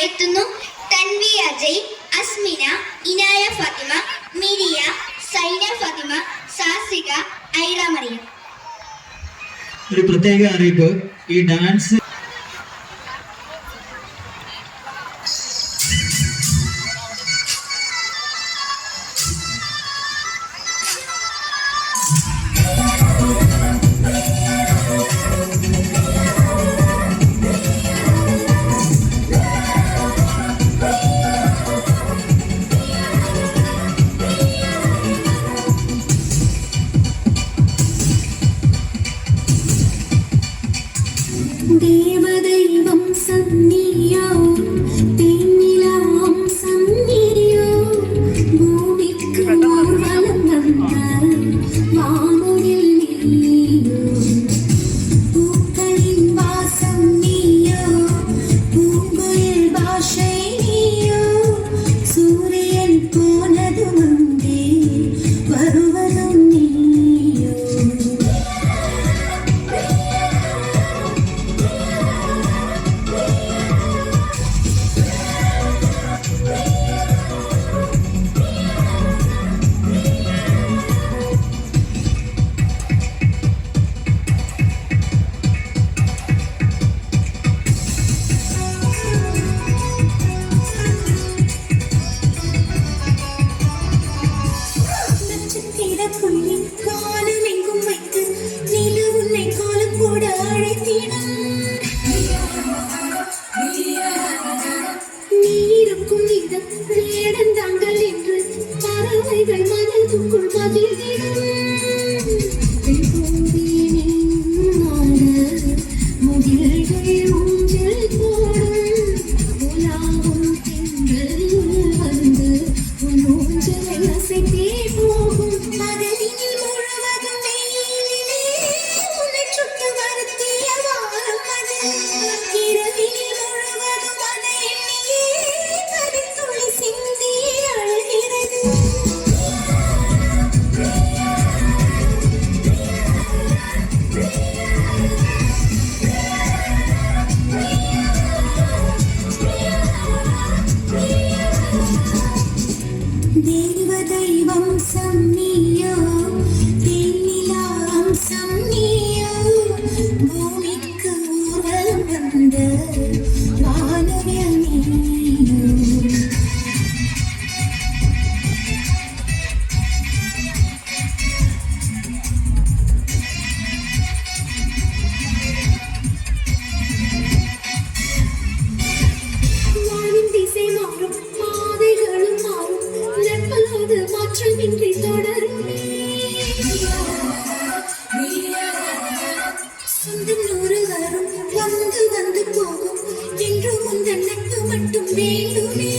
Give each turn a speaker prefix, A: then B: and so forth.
A: എത്തുന്നു തൻവി അജയ്, അസ്മിന, ഇനായ ഫാത്തിമ, മിരിയ, സൈന ഫാത്തിമ, സാസിക, ഐറ മറിയം.
B: ഒരു പ്രത്യേക അറിയിപ്പ്, ഈ ഡാൻസ്
C: ദേവദൈവം സന്നിയോ തേനിലാം സന്നിയോ ഭൂമിക്ക് വലം വന്ന വാനുരിൽ നീയോ പൂക്കളിൻ വാസം നീയോ പൂങ്കുയിൽ ഭാഷ നീയോ സൂര്യൻ പോനതു മുമ്പേ വരുവതും നീയോ. நீருக்கும் இதம் நேடந்தாங்கள் என்று பறவைகள் மனதுக்குள் மகிழ்ந்திடும். முகில்கள் ஊஞ்சல் போடும் உலாவும் திங்கள் வந்து உன் ஊஞ்சலை அசைத்தே போகும். பகலினில் முழுவதும் வெயிலிலே உன்னை சுட்டு வருத்திய வாரம் அது. இரவினில் முழுவதும் அதை எண்ணியே கருத்துளி சிந்தி அழுகிறது. ദേവദൈവം സന്നിയോ തേനിലാം സന്നിയോ ഭൂമിക്ക് ഊർവലം വന്ന് വാനുരിൽ നീയോ. வானின் திசை மாறும், பாதைகளும் மாறும், நெப்பலாது மாற்றமின்றி தொடருமே. சொந்தம் நூறு வரும், வந்து வந்து போகும், என்று உந்தன் நட்பு மட்டும் வேண்டுமே.